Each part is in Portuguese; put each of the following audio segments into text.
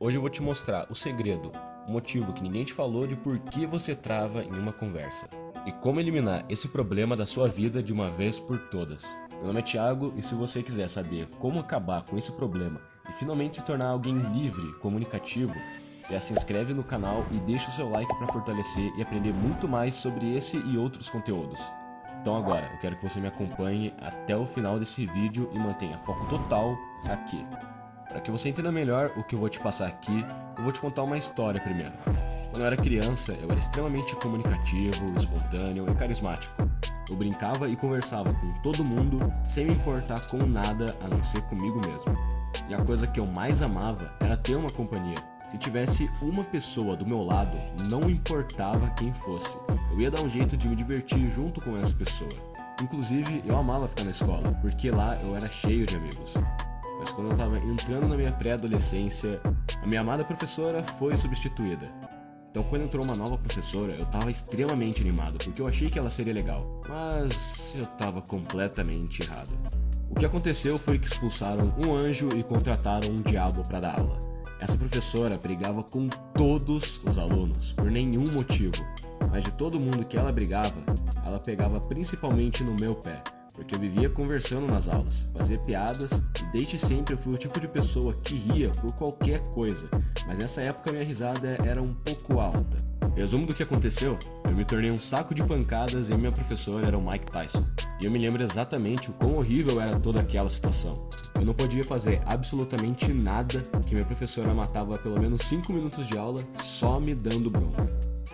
Hoje eu vou te mostrar o segredo, o motivo que ninguém te falou de por que você trava em uma conversa e como eliminar esse problema da sua vida de uma vez por todas. Meu nome é Thiago e se você quiser saber como acabar com esse problema e finalmente se tornar alguém livre, comunicativo, já se inscreve no canal e deixa o seu like para fortalecer e aprender muito mais sobre esse e outros conteúdos. Então agora, eu quero que você me acompanhe até o final desse vídeo e mantenha foco total aqui. Para que você entenda melhor o que eu vou te passar aqui, eu vou te contar uma história primeiro. Quando eu era criança, eu era extremamente comunicativo, espontâneo e carismático. Eu brincava e conversava com todo mundo sem me importar com nada a não ser comigo mesmo. E a coisa que eu mais amava era ter uma companhia. Se tivesse uma pessoa do meu lado, não importava quem fosse, eu ia dar um jeito de me divertir junto com essa pessoa. Inclusive, eu amava ficar na escola, porque lá eu era cheio de amigos. Mas quando eu estava entrando na minha pré-adolescência, a minha amada professora foi substituída. Então quando entrou uma nova professora, eu estava extremamente animado, porque eu achei que ela seria legal. Mas eu estava completamente errado. O que aconteceu foi que expulsaram um anjo e contrataram um diabo para dar aula. Essa professora brigava com todos os alunos, por nenhum motivo. Mas de todo mundo que ela brigava, ela pegava principalmente no meu pé. Porque eu vivia conversando nas aulas, fazia piadas e desde sempre eu fui o tipo de pessoa que ria por qualquer coisa, mas nessa época minha risada era um pouco alta. Resumo do que aconteceu, eu me tornei um saco de pancadas e minha professora era o Mike Tyson. E eu me lembro exatamente o quão horrível era toda aquela situação. Eu não podia fazer absolutamente nada que minha professora matava pelo menos 5 minutos de aula só me dando bronca.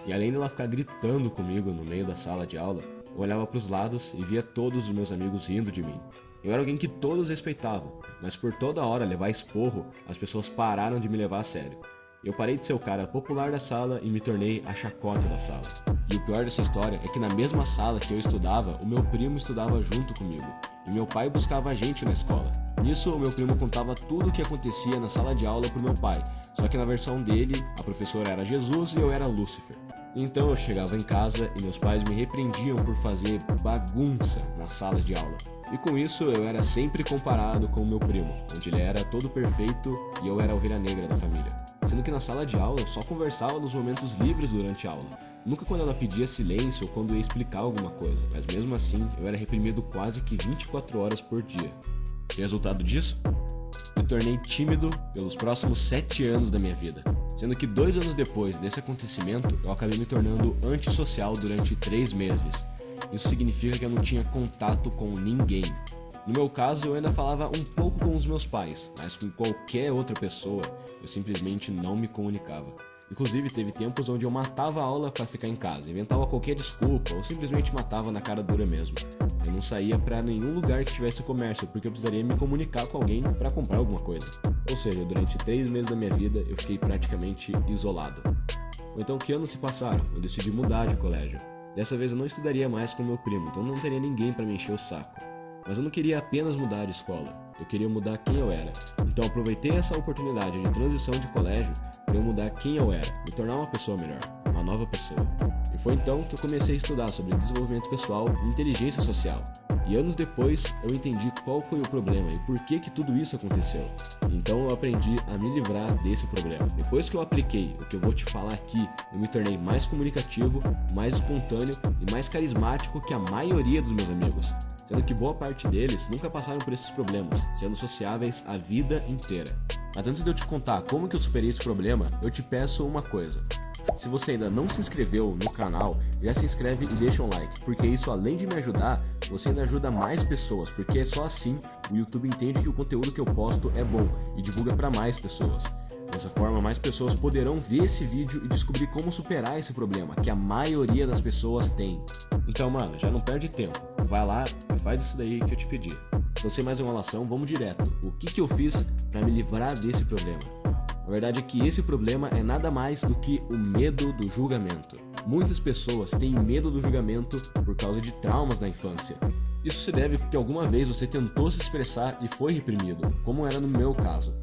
E além dela ficar gritando comigo no meio da sala de aula, eu olhava para os lados e via todos os meus amigos rindo de mim. Eu era alguém que todos respeitavam, mas por toda hora levar esporro, as pessoas pararam de me levar a sério. Eu parei de ser o cara popular da sala e me tornei a chacota da sala. E o pior dessa história é que na mesma sala que eu estudava, o meu primo estudava junto comigo. E meu pai buscava a gente na escola. Nisso, o meu primo contava tudo o que acontecia na sala de aula pro meu pai. Só que na versão dele, a professora era Jesus e eu era Lúcifer. Então eu chegava em casa e meus pais me repreendiam por fazer bagunça na sala de aula. E com isso eu era sempre comparado com o meu primo, onde ele era todo perfeito e eu era a ovelha negra da família. Sendo que na sala de aula eu só conversava nos momentos livres durante a aula. Nunca quando ela pedia silêncio ou quando eu ia explicar alguma coisa, mas mesmo assim eu era reprimido quase que 24 horas por dia. E resultado disso? Me tornei tímido pelos próximos 7 anos da minha vida. Sendo que 2 anos depois desse acontecimento, eu acabei me tornando antissocial durante 3 meses. Isso significa que eu não tinha contato com ninguém. No meu caso, eu ainda falava um pouco com os meus pais, mas com qualquer outra pessoa, eu simplesmente não me comunicava. Inclusive, teve tempos onde eu matava a aula para ficar em casa, inventava qualquer desculpa ou simplesmente matava na cara dura mesmo. Eu não saía para nenhum lugar que tivesse comércio, porque eu precisaria me comunicar com alguém para comprar alguma coisa. Ou seja, durante 3 meses da minha vida, eu fiquei praticamente isolado. Então, que anos se passaram? Eu decidi mudar de colégio. Dessa vez eu não estudaria mais com meu primo, então não teria ninguém para me encher o saco. Mas eu não queria apenas mudar de escola, eu queria mudar quem eu era. Então eu aproveitei essa oportunidade de transição de colégio para eu mudar quem eu era, me tornar uma pessoa melhor, uma nova pessoa. E foi então que eu comecei a estudar sobre desenvolvimento pessoal e inteligência social. E anos depois eu entendi qual foi o problema e por que tudo isso aconteceu. Então eu aprendi a me livrar desse problema. Depois que eu apliquei o que eu vou te falar aqui, eu me tornei mais comunicativo, mais espontâneo e mais carismático que a maioria dos meus amigos. Sendo que boa parte deles nunca passaram por esses problemas, sendo sociáveis a vida inteira. Mas antes de eu te contar como que eu superei esse problema, eu te peço uma coisa. Se você ainda não se inscreveu no canal, já se inscreve e deixa um like, porque isso além de me ajudar, você ainda ajuda mais pessoas, porque só assim o YouTube entende que o conteúdo que eu posto é bom e divulga para mais pessoas. Dessa forma, mais pessoas poderão ver esse vídeo e descobrir como superar esse problema que a maioria das pessoas tem. Então, mano, já não perde tempo. Vai lá e faz isso daí que eu te pedi. Então, sem mais enrolação, vamos direto. O que eu fiz para me livrar desse problema? A verdade é que esse problema é nada mais do que o medo do julgamento. Muitas pessoas têm medo do julgamento por causa de traumas na infância. Isso se deve porque alguma vez você tentou se expressar e foi reprimido, como era no meu caso.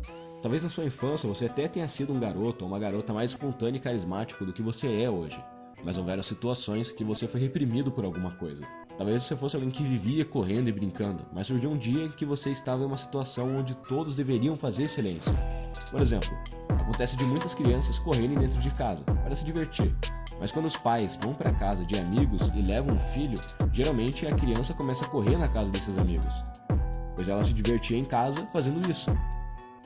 Talvez na sua infância você até tenha sido um garoto ou uma garota mais espontânea e carismático do que você é hoje, mas houveram situações que você foi reprimido por alguma coisa. Talvez você fosse alguém que vivia correndo e brincando, mas surgiu um dia em que você estava em uma situação onde todos deveriam fazer silêncio. Por exemplo, Acontece de muitas crianças correrem dentro de casa para se divertir. Mas quando os pais vão para casa de amigos e levam um filho, geralmente a criança começa a correr na casa desses amigos, pois ela se divertia em casa fazendo isso.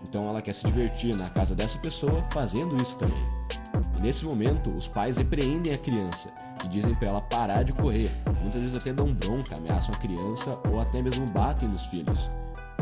Então ela quer se divertir na casa dessa pessoa fazendo isso também. E nesse momento, os pais repreendem a criança e dizem para ela parar de correr. Muitas vezes até dão bronca, ameaçam a criança ou até mesmo batem nos filhos.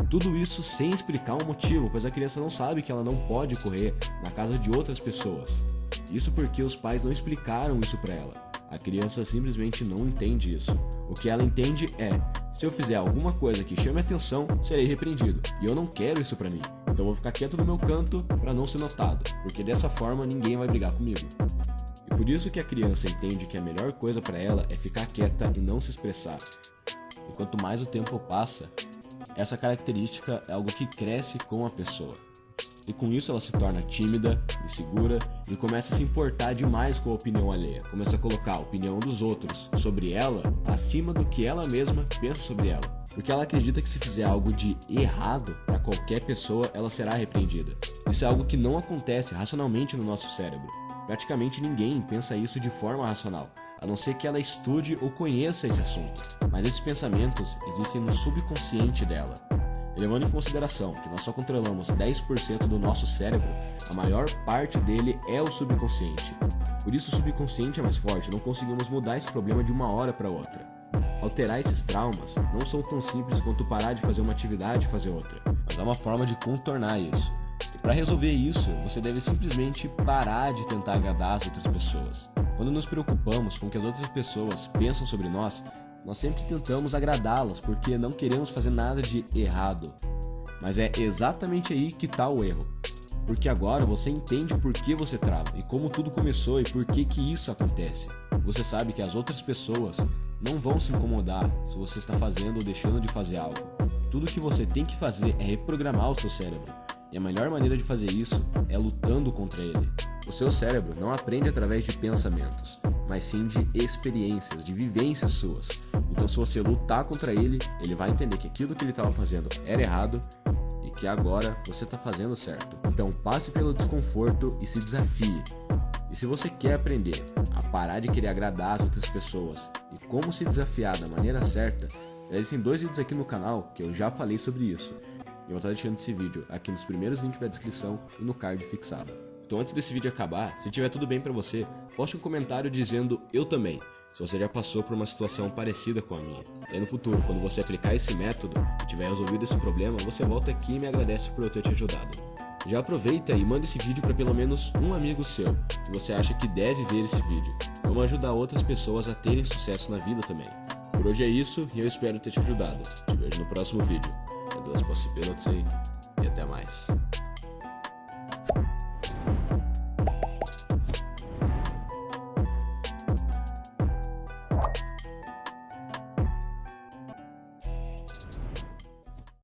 Tudo isso sem explicar o motivo, pois a criança não sabe que ela não pode correr na casa de outras pessoas. Isso porque os pais não explicaram isso para ela. A criança simplesmente não entende isso. O que ela entende é: se eu fizer alguma coisa que chame atenção, serei repreendido. E eu não quero isso pra mim. Então eu vou ficar quieto no meu canto para não ser notado, porque dessa forma ninguém vai brigar comigo. E por isso que a criança entende que a melhor coisa para ela é ficar quieta e não se expressar. E quanto mais o tempo passa, essa característica é algo que cresce com a pessoa. E com isso ela se torna tímida, insegura e começa a se importar demais com a opinião alheia. Começa a colocar a opinião dos outros sobre ela acima do que ela mesma pensa sobre ela. Porque ela acredita que se fizer algo de errado para qualquer pessoa, ela será repreendida. Isso é algo que não acontece racionalmente no nosso cérebro. Praticamente ninguém pensa isso de forma racional, a não ser que ela estude ou conheça esse assunto. Mas esses pensamentos existem no subconsciente dela. E levando em consideração que nós só controlamos 10% do nosso cérebro, a maior parte dele é o subconsciente. Por isso o subconsciente é mais forte, não conseguimos mudar esse problema de uma hora para outra. Alterar esses traumas não são tão simples quanto parar de fazer uma atividade e fazer outra, mas há uma forma de contornar isso. E para resolver isso, você deve simplesmente parar de tentar agradar as outras pessoas. Quando nos preocupamos com o que as outras pessoas pensam sobre nós sempre tentamos agradá-las porque não queremos fazer nada de errado. Mas é exatamente aí que está o erro. Porque agora você entende por que você trava e como tudo começou e por que isso acontece. Você sabe que as outras pessoas não vão se incomodar se você está fazendo ou deixando de fazer algo. Tudo que você tem que fazer é reprogramar o seu cérebro. E a melhor maneira de fazer isso é lutando contra ele. O seu cérebro não aprende através de pensamentos, mas sim de experiências, de vivências suas. Então se você lutar contra ele, ele vai entender que aquilo que ele estava fazendo era errado e que agora você está fazendo certo. Então passe pelo desconforto e se desafie. E se você quer aprender a parar de querer agradar as outras pessoas e como se desafiar da maneira certa, existem 2 vídeos aqui no canal que eu já falei sobre isso. E eu vou estar deixando esse vídeo aqui nos primeiros links da descrição e no card fixado. Então antes desse vídeo acabar, se tiver tudo bem pra você, poste um comentário dizendo eu também, se você já passou por uma situação parecida com a minha. E aí no futuro, quando você aplicar esse método e tiver resolvido esse problema, você volta aqui e me agradece por eu ter te ajudado. Já aproveita e manda esse vídeo para pelo menos um amigo seu, que você acha que deve ver esse vídeo. Vamos ajudar outras pessoas a terem sucesso na vida também. Por hoje é isso e eu espero ter te ajudado. Te vejo no próximo vídeo. É das possibilities e até mais.